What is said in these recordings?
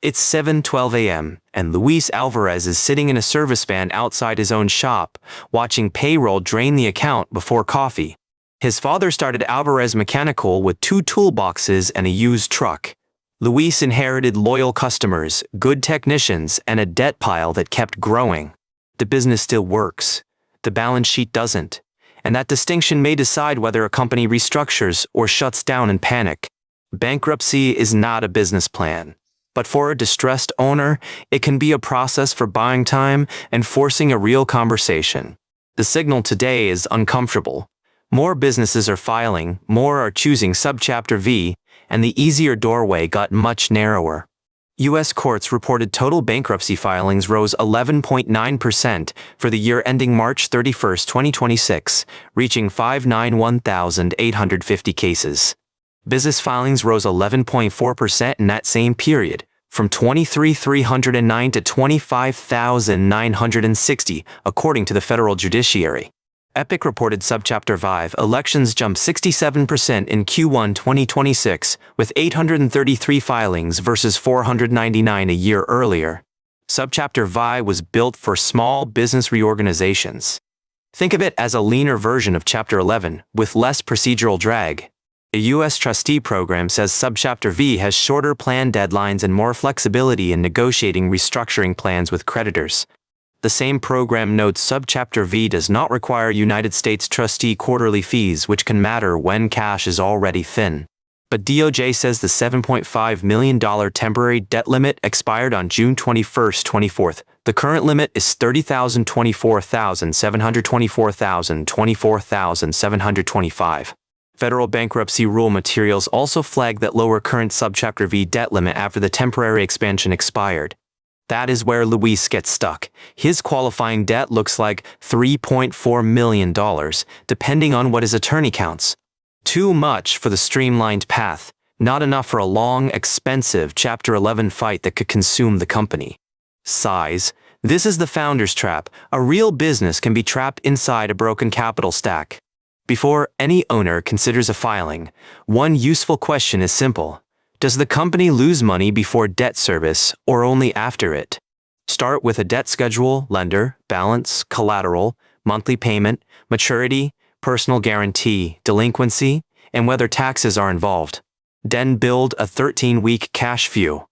It's 7:12 a.m., and Luis Alvarez is sitting in a service van outside his own shop, watching payroll drain the account before coffee. His father started Alvarez Mechanical with 2 toolboxes and a used truck. Luis inherited loyal customers, good technicians, and a debt pile that kept growing. The business still works. The balance sheet doesn't. And that distinction may decide whether a company restructures or shuts down in panic. Bankruptcy is not a business plan. But for a distressed owner, it can be a process for buying time and forcing a real conversation. The signal today is uncomfortable. More businesses are filing, more are choosing Subchapter V, and the easier doorway got much narrower. U.S. courts reported total bankruptcy filings rose 11.9% for the year ending March 31, 2026, reaching 591,850 cases. Business filings rose 11.4% in that same period, from 23,309 to 25,960, according to the federal judiciary. Epic reported Subchapter 5 elections jumped 67% in Q1 2026, with 833 filings versus 499 a year earlier. Subchapter 5 was built for small business reorganizations. Think of it as a leaner version of Chapter 11, with less procedural drag. A U.S. trustee program says Subchapter V has shorter plan deadlines and more flexibility in negotiating restructuring plans with creditors. The same program notes Subchapter V does not require United States trustee quarterly fees, which can matter when cash is already thin. But DOJ says the $7.5 million temporary debt limit expired on June 21, 24. The current limit is $30,000, $24,724,000, $24,725. Federal bankruptcy rule materials also flag that lower current Subchapter V debt limit after the temporary expansion expired. That is where Luis gets stuck. His qualifying debt looks like $3.4 million, depending on what his attorney counts. Too much for the streamlined path, not enough for a long, expensive Chapter 11 fight that could consume the company. Size. This is the founder's trap. A real business can be trapped inside a broken capital stack. Before any owner considers a filing, one useful question is simple. Does the company lose money before debt service or only after it? Start with a debt schedule, lender, balance, collateral, monthly payment, maturity, personal guarantee, delinquency, and whether taxes are involved. Then build a 13-week cash view.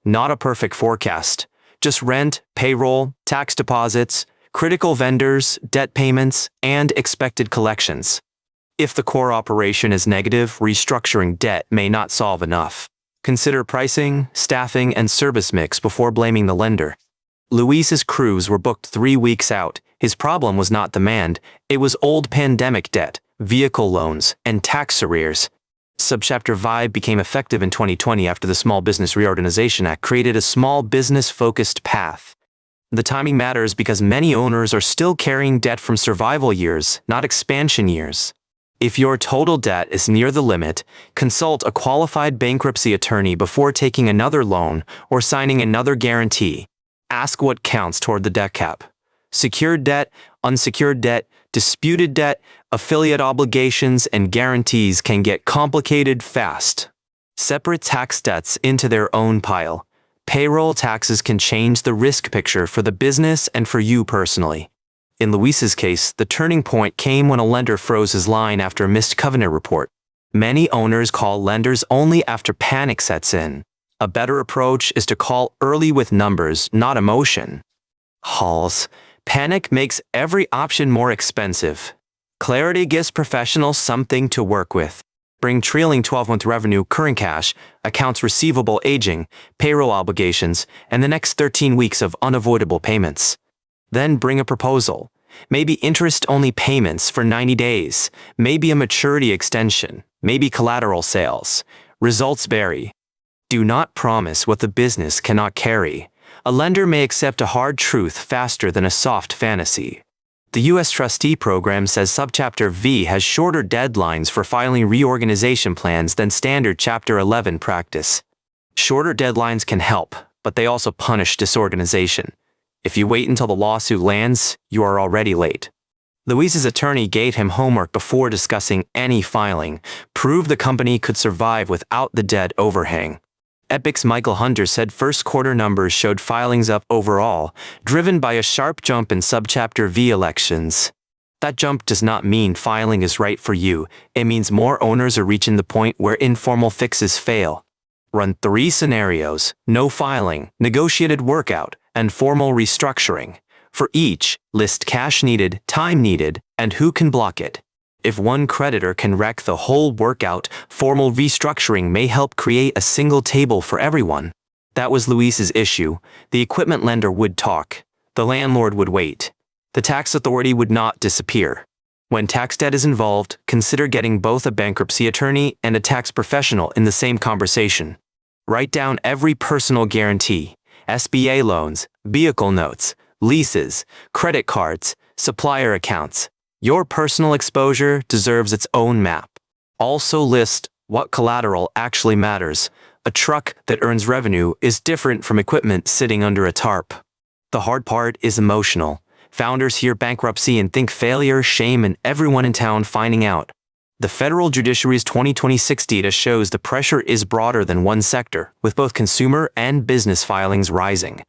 Not a perfect forecast, just rent, payroll, tax deposits, critical vendors, debt payments, and expected collections. If the core operation is negative, restructuring debt may not solve enough. Consider pricing, staffing, and service mix before blaming the lender. Luis's crews were booked 3 weeks out. His problem was not demand, it was old pandemic debt, vehicle loans, and tax arrears. Subchapter V became effective in 2020 after the Small Business Reorganization Act created a small business-focused path. The timing matters because many owners are still carrying debt from survival years, not expansion years. If your total debt is near the limit, consult a qualified bankruptcy attorney before taking another loan or signing another guarantee. Ask what counts toward the debt cap. Secured debt, unsecured debt, disputed debt, affiliate obligations, and guarantees can get complicated fast. Separate tax debts into their own pile. Payroll taxes can change the risk picture for the business and for you personally. In Luis's case, the turning point came when a lender froze his line after a missed covenant report. Many owners call lenders only after panic sets in. A better approach is to call early with numbers, not emotion. Halls. Panic makes every option more expensive. Clarity gives professionals something to work with. Bring trailing 12-month revenue, current cash, accounts receivable aging, payroll obligations, and the next 13 weeks of unavoidable payments. Then bring a proposal. Maybe interest-only payments for 90 days. Maybe a maturity extension. Maybe collateral sales. Results vary. Do not promise what the business cannot carry. A lender may accept a hard truth faster than a soft fantasy. The U.S. trustee program says Subchapter V has shorter deadlines for filing reorganization plans than standard Chapter 11 practice. Shorter deadlines can help, but they also punish disorganization. If you wait until the lawsuit lands, you are already late. Luis's attorney gave him homework before discussing any filing. Prove the company could survive without the debt overhang. Epic's Michael Hunter said first quarter numbers showed filings up overall, driven by a sharp jump in Subchapter V elections. That jump does not mean filing is right for you, it means more owners are reaching the point where informal fixes fail. Run 3 scenarios: no filing, negotiated workout, and formal restructuring. For each, list cash needed, time needed, and who can block it. If one creditor can wreck the whole workout, formal restructuring may help create a single table for everyone. That was Luis's issue. The equipment lender would talk. The landlord would wait. The tax authority would not disappear. When tax debt is involved, consider getting both a bankruptcy attorney and a tax professional in the same conversation. Write down every personal guarantee, SBA loans, vehicle notes, leases, credit cards, supplier accounts. Your personal exposure deserves its own map. Also list what collateral actually matters. A truck that earns revenue is different from equipment sitting under a tarp. The hard part is emotional. Founders hear bankruptcy and think failure, shame, and everyone in town finding out. The federal judiciary's 2026 data shows the pressure is broader than one sector, with both consumer and business filings rising.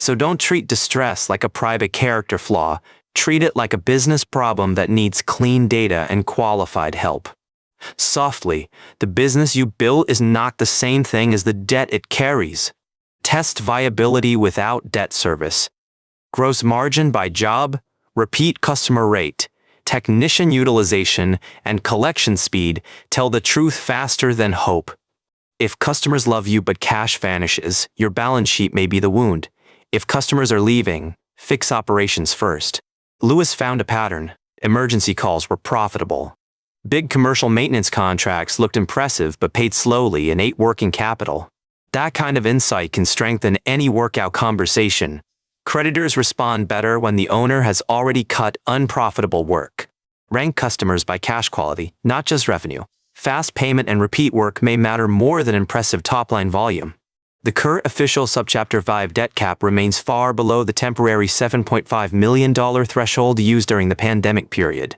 So don't treat distress like a private character flaw. Treat it like a business problem that needs clean data and qualified help. Softly, the business you build is not the same thing as the debt it carries. Test viability without debt service. Gross margin by job, repeat customer rate, technician utilization, and collection speed tell the truth faster than hope. If customers love you but cash vanishes, your balance sheet may be the wound. If customers are leaving, fix operations first. Luis found a pattern. Emergency calls were profitable. Big commercial maintenance contracts looked impressive but paid slowly and ate working capital. That kind of insight can strengthen any workout conversation. Creditors respond better when the owner has already cut unprofitable work. Rank customers by cash quality, not just revenue. Fast payment and repeat work may matter more than impressive top-line volume. The current official Subchapter 5 debt cap remains far below the temporary $7.5 million threshold used during the pandemic period.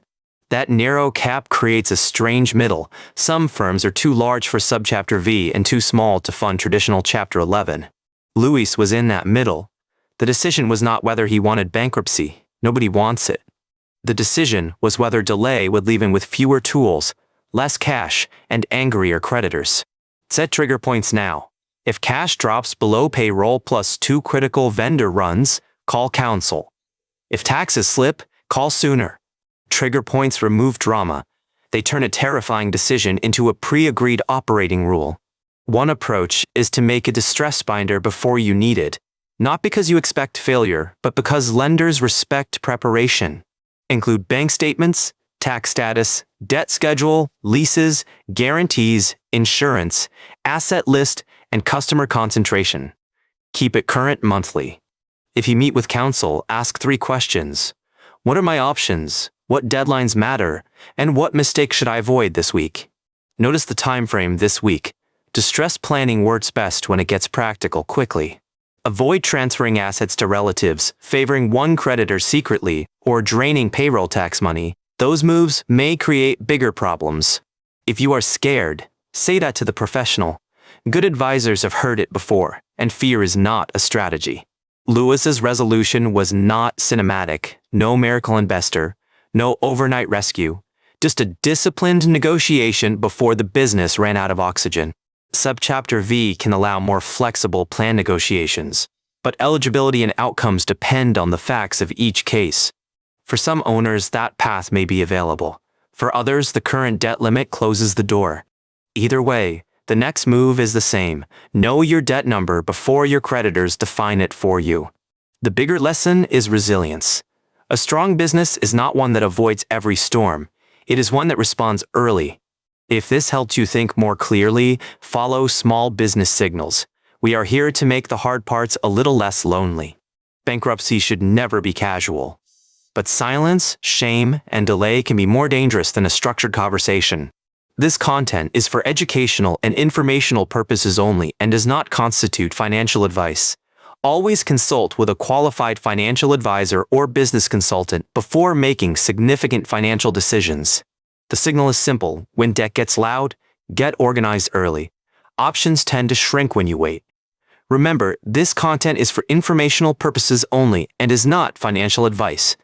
That narrow cap creates a strange middle. Some firms are too large for Subchapter V and too small to fund traditional Chapter 11. Luis was in that middle. The decision was not whether he wanted bankruptcy. Nobody wants it. The decision was whether delay would leave him with fewer tools, less cash, and angrier creditors. Set trigger points now. If cash drops below payroll plus 2 critical vendor runs, call counsel. If taxes slip, call sooner. Trigger points remove drama. They turn a terrifying decision into a pre-agreed operating rule. One approach is to make a distress binder before you need it, not because you expect failure, but because lenders respect preparation. Include bank statements, tax status, debt schedule, leases, guarantees, insurance, asset list, and customer concentration. Keep it current monthly. If you meet with counsel, ask 3 questions. What are my options? What deadlines matter? And what mistakes should I avoid this week? Notice the time frame this week. Distress planning works best when it gets practical quickly. Avoid transferring assets to relatives, favoring one creditor secretly, or draining payroll tax money. Those moves may create bigger problems. If you are scared, say that to the professional. Good advisors have heard it before, and fear is not a strategy. Luis's resolution was not cinematic, no miracle investor, no overnight rescue, just a disciplined negotiation before the business ran out of oxygen. Subchapter V can allow more flexible plan negotiations, but eligibility and outcomes depend on the facts of each case. For some owners, that path may be available. For others, the current debt limit closes the door. Either way, the next move is the same. Know your debt number before your creditors define it for you. The bigger lesson is resilience. A strong business is not one that avoids every storm. It is one that responds early. If this helped you think more clearly, follow small business signals. We are here to make the hard parts a little less lonely. Bankruptcy should never be casual. But silence, shame, and delay can be more dangerous than a structured conversation. This content is for educational and informational purposes only and does not constitute financial advice. Always consult with a qualified financial advisor or business consultant before making significant financial decisions. The signal is simple. When debt gets loud, get organized early. Options tend to shrink when you wait. Remember, this content is for informational purposes only and is not financial advice.